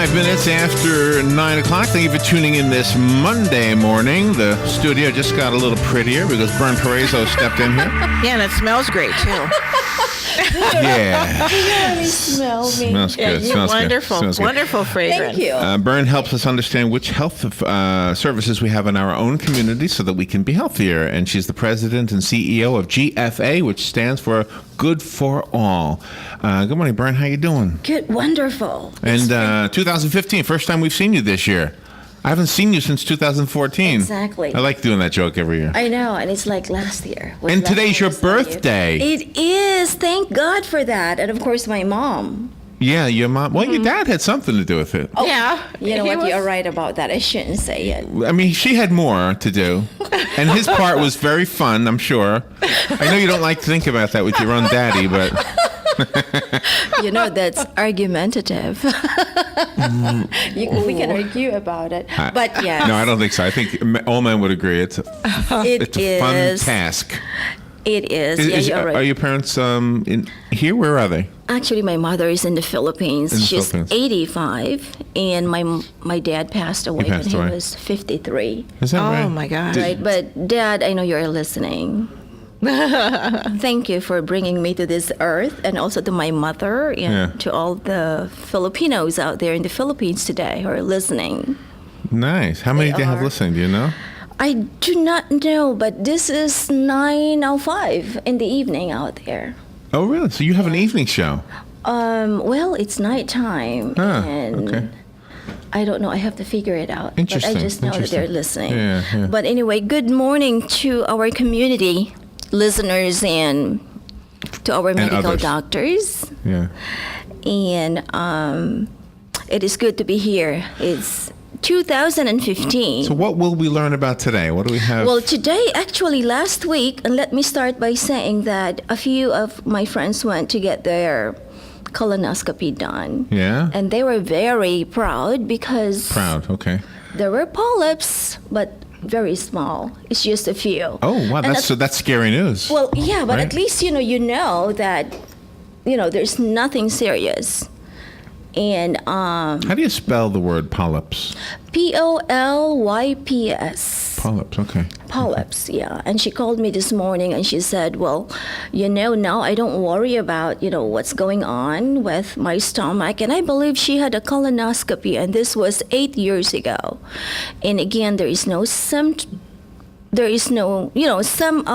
5 minutes after 9 o'clock. Thank you for tuning in this Monday morning. The studio just got a little prettier because Bern Paraiso stepped in here. Yeah, and it smells great, too. Yeah. Really smell me. Smells good. Yeah, Smells wonderful, good. Smells good. wonderful fragrance. Thank you. Bern helps us understand which health services we have in our own community so that we can be healthier. And she's the president and CEO of GFA, which stands for Good for All. Good morning, Bern. How you doing? Good, wonderful. And 2015, first time we've seen you this year. I haven't seen you since 2014. Exactly. I like doing that joke every year. I know, and it's like last year. And today's your birthday. It is. Thank God for that. And of course, my mom. Yeah, your mom. Well, your dad had something to do with it. Oh, Yeah. You know He what? You're was- right about that. I shouldn't say it. I mean, she had more to do. And his part was very fun, I'm sure. I know you don't like to think about that with your own daddy, but... You know, that's argumentative. We can argue about it. But yes, No, I don't think so. I think all men would agree. It's a fun task. It is. You're right. Are your parents in here? Where are they? Actually, my mother is in the Philippines. In the She's Philippines. 85, and my dad passed away when passed he away. was 53. Is that right? Oh, my God. Right, but Dad, I know you're listening. Thank you for bringing me to this earth, and also to my mother and to all the Filipinos out there in the Philippines today who are listening. Nice. How many They do you have are. listening? Do you know? I do not know, but this is 9:05 in the evening out there. Oh, really? So you have an evening show? Well, it's nighttime, Ah, and okay. I don't know. I have to figure it out. Interesting, But I just know that they're interesting. listening. Yeah. But anyway, good morning to our community listeners and to our medical others. doctors. Yeah. And it is good to be here. It's 2015. So what will we learn about today? What do we have? Well, today, actually, last week, and let me start by saying that a few of my friends went to get their colonoscopy done. Yeah? And they were very proud because Proud. Okay. there were polyps, but very small. It's just a few. Oh, wow. And That's scary news. well, yeah, but Right? at least you know that there's nothing serious. And How do you spell the word polyps? Polyps. Polyps. Okay. Polyps, yeah. And she called me this morning and she said, well, now I don't worry about, what's going on with my stomach. And I believe she had a colonoscopy, and this was 8 years ago. And again, there is no some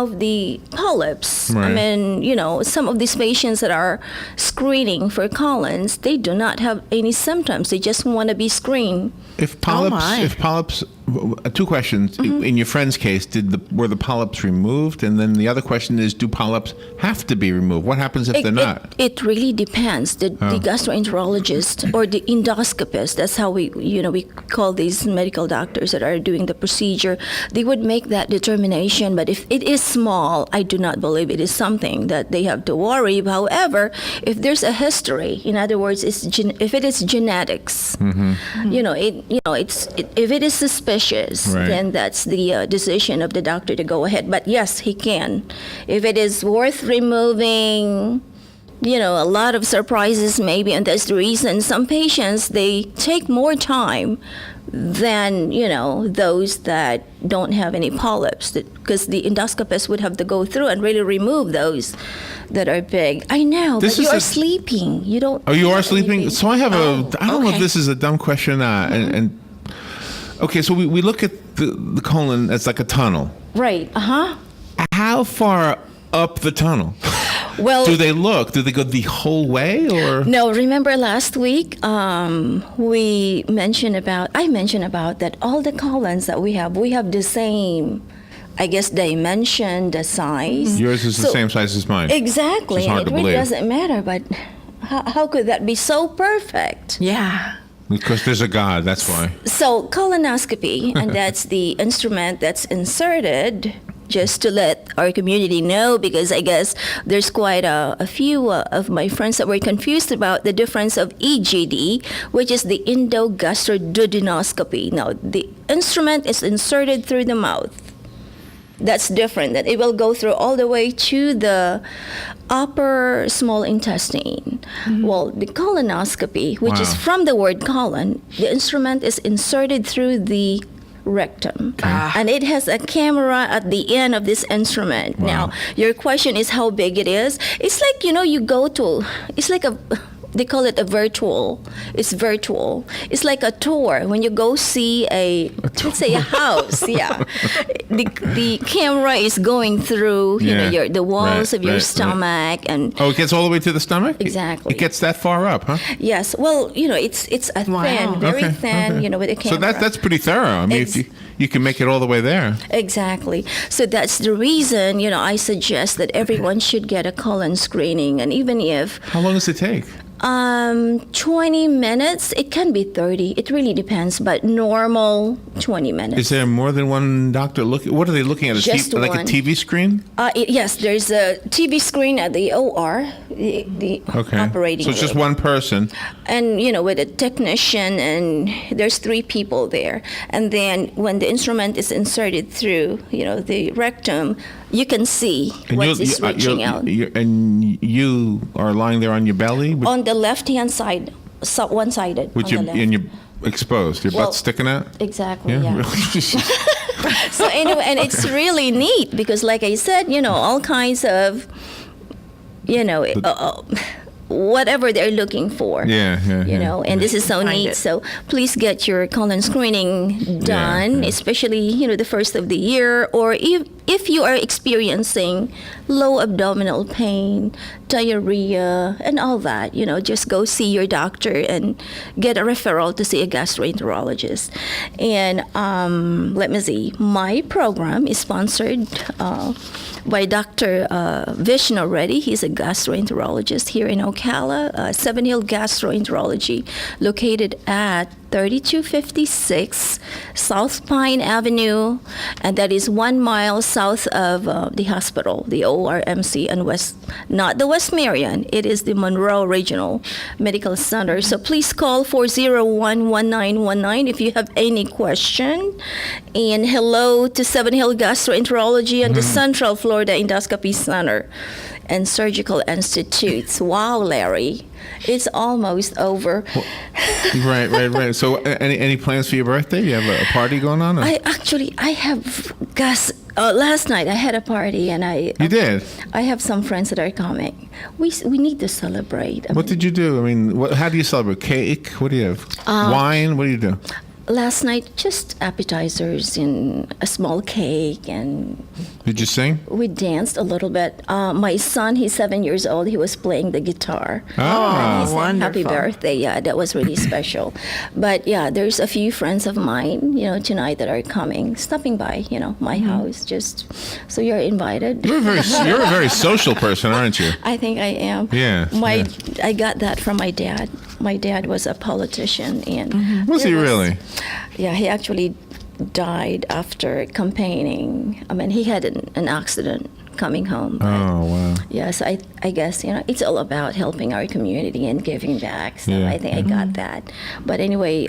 of the polyps. I Right. mean, some of these patients that are screening for colons, they do not have any symptoms. They just want to be screened. If polyps, my. two questions. Mm-hmm. In your friend's case, were the polyps removed? And then the other question is, do polyps have to be removed? What happens if they're not? It really depends. The gastroenterologist or the endoscopist, that's how we call these medical doctors that are doing the procedure, they would make that determination. But if it is small, I do not believe it is something that they have to worry. However, if there's a history, in other words, if it is genetics, if it is suspicious, Right. then that's the decision of the doctor to go ahead. But yes, he can. If it is worth removing, a lot of surprises maybe, and that's the reason some patients, they take more time than, those that don't have any polyps, because the endoscopist would have to go through and really remove those that are big. I know, This but you is are a- sleeping. You don't. Oh, you are have sleeping? anything. So I have I don't know if okay. this is a dumb question or not. And okay, so we look at the colon as like a tunnel. Right. How far up the tunnel Well, do they look? Do they go the whole way, or? no, remember last week I mentioned about that all the colons that we have the same, I guess, dimension, the size. Yours is the So- same size as mine. Exactly. It's hard And to it really believe. doesn't matter, but how could that be so perfect? Yeah. Because there's a God, that's why. So colonoscopy, and that's the instrument that's inserted, just to let our community know, because I guess there's quite a few of my friends that were confused about the difference of EGD, which is the endogastroduodenoscopy. Now, the instrument is inserted through the mouth. That's different. That it will go through all the way to the upper small intestine. Well, the colonoscopy, which is Wow. from the word colon, the instrument is inserted through the rectum. And it has a camera at the end of this instrument. Wow. Now, your question is how big it is. It's like, you go to, it's like they call it a virtual. It's virtual. It's like a tour when you go see let's say a house. Yeah, the camera is going through Yeah. the walls Right, of your right, stomach and Oh, it gets all the way to the stomach? Exactly. It gets that far up, huh? yes. Well, it's a thin, very thin. With a camera. So that's pretty thorough. I mean, if you can make it all the way there. Exactly. So that's the reason, I suggest that everyone should get a colon screening. And even if How long does it take? 20 minutes, it can be 30. It really depends, but normal 20 minutes. Is there more than one doctor looking? What are they looking at? Just like one. a TV screen? Yes, there's a TV screen at the OR, the Okay. operating So it's just room. one person. And, with a technician, and there's 3 people there. And then when the instrument is inserted through, the rectum, you can see what is reaching out. And you are lying there on your belly? On the left-hand side, one-sided, With on your, the left. and you're exposed, your Well, butt sticking out? Exactly, Yeah, yeah. really? So anyway, and it's really neat because, like I said, all kinds of, whatever they're looking for. Yeah, yeah, You yeah. know, and this is so Find neat. it. So please get your colon screening done, yeah. especially, the first of the year, or if you are experiencing low abdominal pain, diarrhea, and all that, just go see your doctor and get a referral to see a gastroenterologist. And let me see, my program is sponsored by Dr. Vishnu Reddy. He's a gastroenterologist here in Ocala, Seven Hill Gastroenterology, located at 3256 South Pine Avenue, and that is 1 mile south of the hospital, the ORMC, and not the West Marion, it is the Monroe Regional Medical Center. So please call 401-1919 if you have any question. And hello to Seven Hill Gastroenterology and the Central Florida Endoscopy Center and Surgical Institutes. Wow, Larry, it's almost over. Right. So, any plans for your birthday? You have a party going on? Or? I have last night I had a party, and You did? I have some friends that are coming. We need to celebrate. What did you do? I mean, how do you celebrate? Cake? What do you have? Wine? What do you do? Last night, just appetizers and a small cake, and Did you sing? we danced a little bit. My son, he's 7 years old. He was playing the guitar. Ah. He said, "Happy wonderful. birthday!" Yeah, that was really special. But yeah, there's a few friends of mine, tonight that are coming, stopping by, my house. Just so you're invited. You're a very social person, aren't you? I think I am. Yeah, I got that from my dad. My dad was a politician, and Was he really? Yeah, he actually died after campaigning. I mean, he had an accident coming home. But Oh, wow. yes, I guess, it's all about helping our community and giving back. So Yeah. I think I got that. But anyway,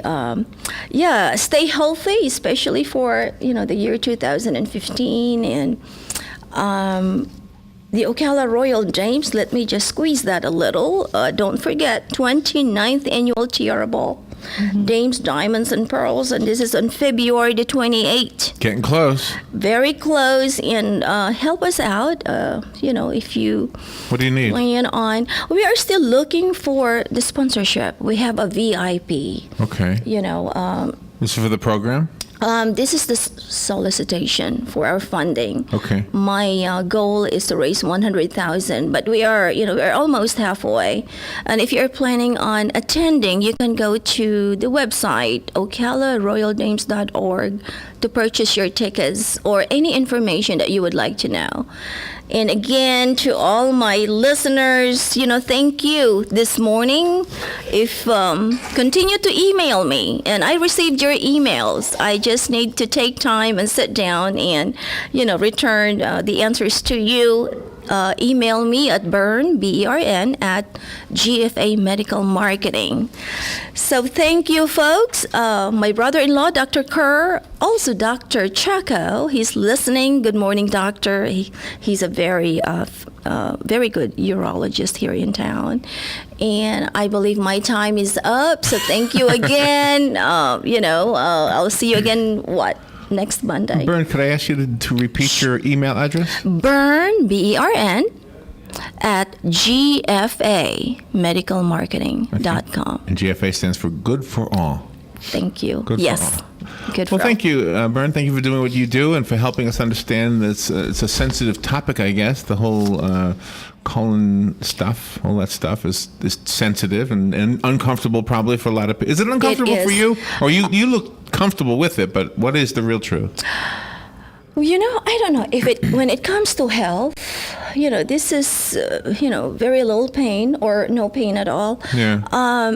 stay healthy, especially for, the year 2015. And the Ocala Royal Dames, let me just squeeze that a little. Don't forget, 29th Annual Tiara Ball. Dames, Diamonds, and Pearls, and this is on February the 28th. Getting close. Very close, and help us out, if you What do you need? plan on. We are still looking for the sponsorship. We have a VIP, Okay. This is for the program? This is the solicitation for our funding. Okay. My goal is to raise 100,000, but we're almost halfway. And if you're planning on attending, you can go to the website ocalaroyaldames.org to purchase your tickets or any information that you would like to know. And again, to all my listeners, thank you this morning. If continue to email me, and I received your emails. I just need to take time and sit down and, return the answers to you. email me at Bern, B-E-R-N, at GFA Medical Marketing. So thank you, folks. My brother-in-law, Dr. Kerr, also Dr. Chaco, he's listening. Good morning, doctor. He's a very good urologist here in town. And I believe my time is up, so thank you again. I'll see you again, next Monday. Bern, could I ask you to repeat your email address? Bern, B-E-R-N, at gfamedicalmarketing.com. And GFA stands for Good for All. Thank you. Good yes. for all. Good Well, for thank you, Bern. Thank you for doing what you do and for helping us understand this. It's a sensitive topic, I guess. The whole colon stuff, all that stuff is sensitive and uncomfortable probably for a lot of people. Is it uncomfortable for you? Or you look comfortable with it, but what is the real truth? I don't know when it comes to health, this is, very little pain or no pain at all. Yeah.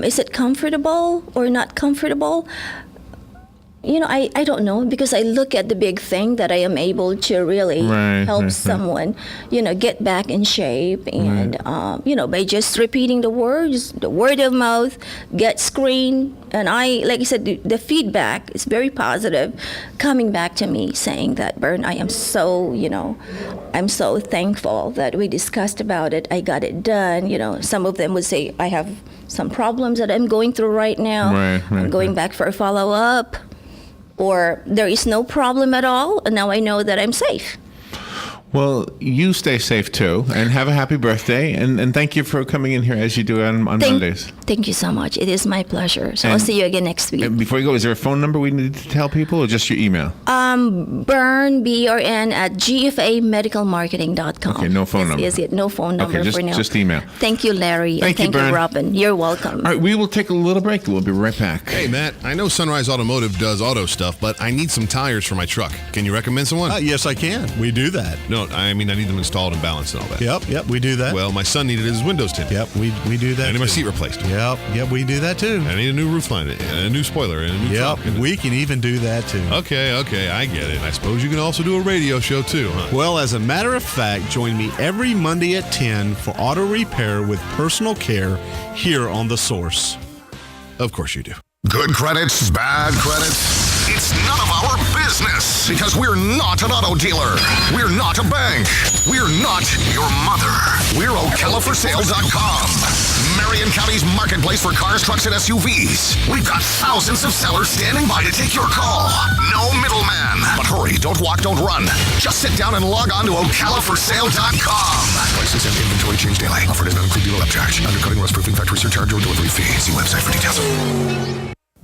Is it comfortable or not comfortable? I don't know, because I look at the big thing that I am able to really help someone, get back in shape. And, by just repeating the words, the word of mouth, get screened. And like I said, the feedback is very positive coming back to me saying that, Bern, I am so, I'm so thankful that we discussed about it. I got it done. Some of them would say, I have some problems that I'm going through right now. I'm going back for a follow-up. Or there is no problem at all, and now I know that I'm safe. Well, you stay safe too, and have a happy birthday, and thank you for coming in here as you do on Mondays. Thank you so much. It is my pleasure. So I'll see you again next week. And before you go, is there a phone number we need to tell people, or just your email? Bern, B-E-R-N, at gfamedicalmarketing.com. Okay, no phone number. Is it? No phone number for now. Just email. Thank you, Larry. Thank you, Bern. Robin. You're welcome. All right, we will take a little break. We'll be right back. Hey, Matt, I know Sunrise Automotive does auto stuff, but I need some tires for my truck. Can you recommend someone? Yes, I can. We do that. No, I mean, I need them installed and balanced and all that. Yep, we do that. Well, my son needed his windows tinted. Yep, we do that. I need my too. seat replaced. Yep, we do that too. I need a new roof line, and a new spoiler, and a new Yep, trunk. we can even do that too. Okay, I get it. I suppose you can also do a radio show too, huh? Well, as a matter of fact, join me every Monday at 10 for auto repair with personal care here on The Source. Of course you do. Good credits, bad credits. It's none of our business because we're not an auto dealer. We're not a bank. We're not your mother. We're OcalaForSale.com. Marion County's marketplace for cars, trucks, and SUVs. We've got thousands of sellers standing by to take your call. No middleman. But hurry, don't walk, don't run. Just sit down and log on to OcalaForSale.com. Prices and inventory change daily. Offer does not include dealer upcharge. Undercutting, rust-proofing, factory surcharge, or delivery fee. See website for details.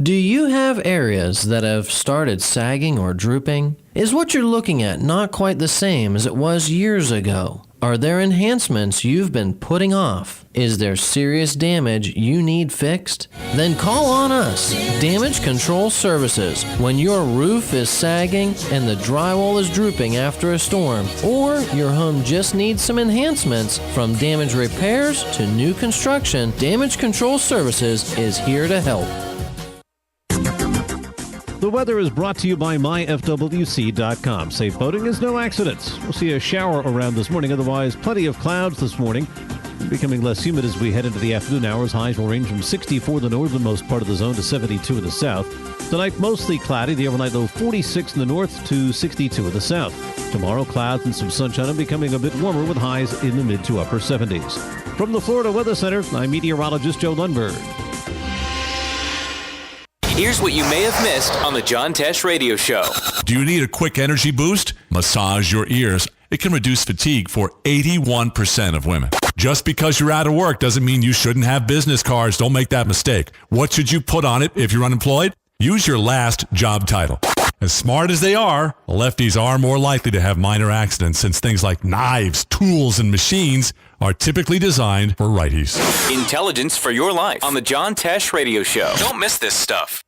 Do you have areas that have started sagging or drooping? Is what you're looking at not quite the same as it was years ago? Are there enhancements you've been putting off? Is there serious damage you need fixed? Then call on us, Damage Control Services, when your roof is sagging and the drywall is drooping after a storm, or your home just needs some enhancements. From damage repairs to new construction, Damage Control Services is here to help. The weather is brought to you by myfwc.com. Safe boating is no accident. We'll see a shower around this morning. Otherwise, plenty of clouds this morning. Becoming less humid as we head into the afternoon hours. Highs will range from 64 in the northernmost part of the zone to 72 in the south. Tonight, mostly cloudy. The overnight low 46 in the north to 62 in the south. Tomorrow, clouds and some sunshine and becoming a bit warmer with highs in the mid to upper 70s. From the Florida Weather Center, I'm meteorologist Joe Lundberg. Here's what you may have missed on the John Tesh Radio Show. Do you need a quick energy boost? Massage your ears. It can reduce fatigue for 81% of women. Just because you're out of work doesn't mean you shouldn't have business cards. Don't make that mistake. What should you put on it if you're unemployed? Use your last job title. As smart as they are, lefties are more likely to have minor accidents since things like knives, tools, and machines are typically designed for righties. Intelligence for your life on the John Tesh Radio Show. Don't miss this stuff.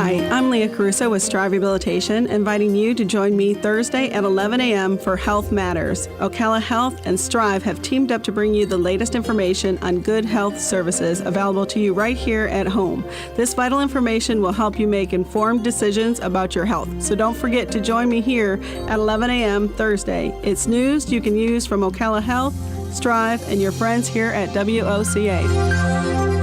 Hi, I'm Leah Caruso with Strive Rehabilitation, inviting you to join me Thursday at 11 a.m. for Health Matters. Ocala Health and Strive have teamed up to bring you the latest information on good health services available to you right here at home. This vital information will help you make informed decisions about your health. So don't forget to join me here at 11 a.m. Thursday. It's news you can use from Ocala Health, Strive, and your friends here at WOCA.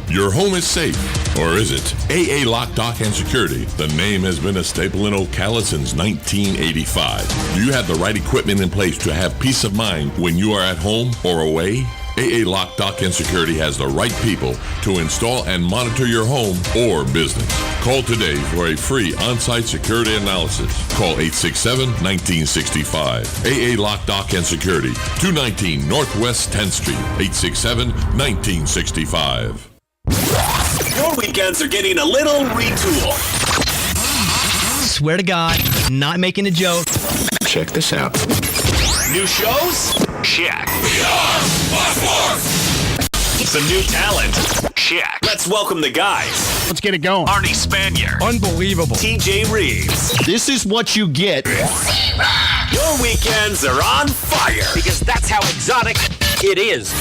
Your home is safe, or is it? AA Lock, Dock, and Security. The name has been a staple in Ocala since 1985. Do you have the right equipment in place to have peace of mind when you are at home or away? AA Lock, Dock, and Security has the right people to install and monitor your home or business. Call today for a free on-site security analysis. Call 867-1965. AA Lock, Dock, and Security, 219 Northwest 10th Street, 867-1965. Your weekends are getting a little retool. Swear to God, not making a joke. Check this out. New shows? Check. Some new talent? Check. Let's welcome the guys. Let's get it going. Arnie Spanier. Unbelievable. TJ Reeves. This is what you get. Your weekends are on fire. Because that's how exotic it is.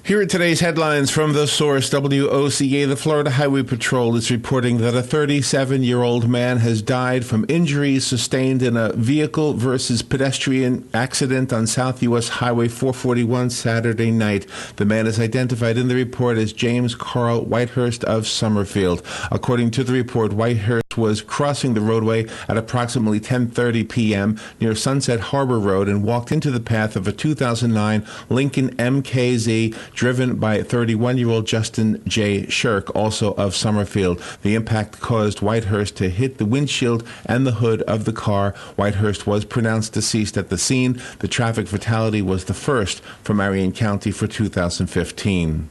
Here are today's headlines from The Source. WOCA, the Florida Highway Patrol, is reporting that a 37-year-old man has died from injuries sustained in a vehicle versus pedestrian accident on South U.S. Highway 441 Saturday night. The man is identified in the report as James Carl Whitehurst of Summerfield. According to the report, Whitehurst was crossing the roadway at approximately 10:30 p.m. near Sunset Harbor Road and walked into the path of a 2009 Lincoln MKZ driven by 31-year-old Justin J. Shirk, also of Summerfield. The impact caused Whitehurst to hit the windshield and the hood of the car. Whitehurst was pronounced deceased at the scene. The traffic fatality was the first for Marion County for 2015.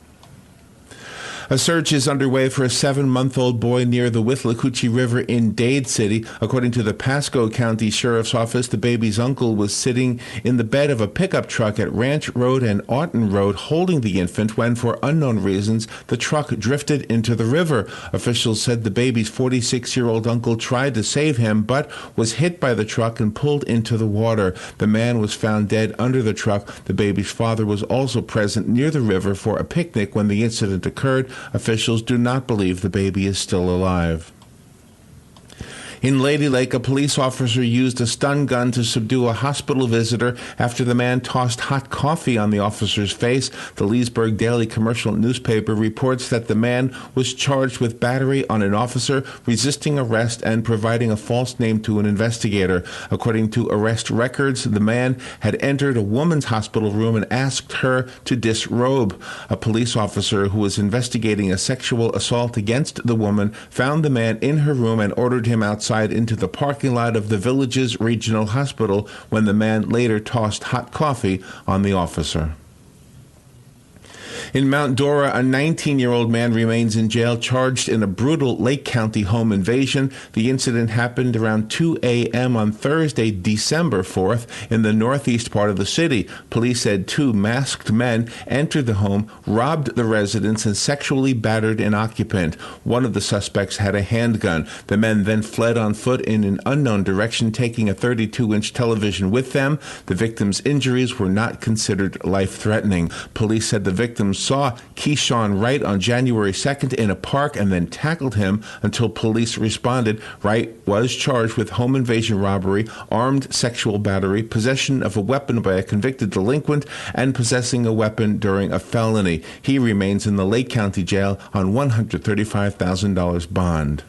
A search is underway for a 7-month-old boy near the Withlacoochee River in Dade City. According to the Pasco County Sheriff's Office, the baby's uncle was sitting in the bed of a pickup truck at Ranch Road and Auten Road holding the infant when, for unknown reasons, the truck drifted into the river. Officials said the baby's 46-year-old uncle tried to save him but was hit by the truck and pulled into the water. The man was found dead under the truck. The baby's father was also present near the river for a picnic when the incident occurred. Officials do not believe the baby is still alive. In Lady Lake, a police officer used a stun gun to subdue a hospital visitor after the man tossed hot coffee on the officer's face. The Leesburg Daily Commercial newspaper reports that the man was charged with battery on an officer, resisting arrest, and providing a false name to an investigator. According to arrest records, the man had entered a woman's hospital room and asked her to disrobe. A police officer who was investigating a sexual assault against the woman found the man in her room and ordered him outside into the parking lot of the village's regional hospital when the man later tossed hot coffee on the officer. In Mount Dora, a 19-year-old man remains in jail charged in a brutal Lake County home invasion. The incident happened around 2 a.m. on Thursday, December 4th, in the northeast part of the city. Police said 2 masked men entered the home, robbed the residents, and sexually battered an occupant. One of the suspects had a handgun. The men then fled on foot in an unknown direction, taking a 32-inch television with them. The victims' injuries were not considered life-threatening. Police said the victims saw Keyshawn Wright on January 2nd in a park and then tackled him until police responded. Wright was charged with home invasion robbery, armed sexual battery, possession of a weapon by a convicted delinquent, and possessing a weapon during a felony. He remains in the Lake County Jail on $135,000 bond.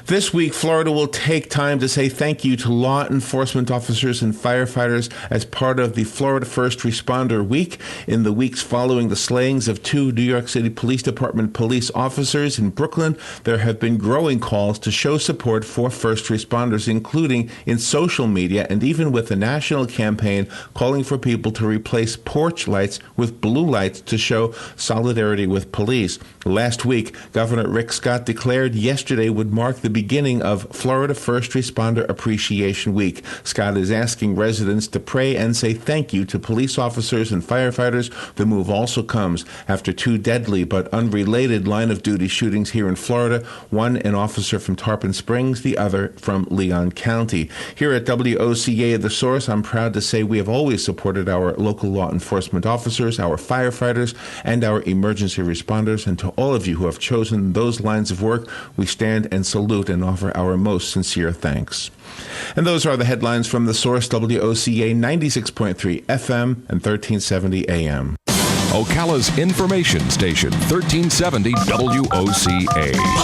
This week, Florida will take time to say thank you to law enforcement officers and firefighters as part of the Florida First Responder Week. In the weeks following the slayings of 2 New York City Police Department police officers in Brooklyn, there have been growing calls to show support for first responders, including in social media and even with a national campaign calling for people to replace porch lights with blue lights to show solidarity with police. Last week, Governor Rick Scott declared yesterday would mark the beginning of Florida First Responder Appreciation Week. Scott is asking residents to pray and say thank you to police officers and firefighters. The move also comes after 2 deadly but unrelated line-of-duty shootings here in Florida, one an officer from Tarpon Springs, the other from Leon County. Here at WOCA The Source, I'm proud to say we have always supported our local law enforcement officers, our firefighters, and our emergency responders. And to all of you who have chosen those lines of work, we stand and salute and offer our most sincere thanks. And those are the headlines from The Source, WOCA 96.3 FM and 1370 AM. Ocala's information station, 1370 WOCA.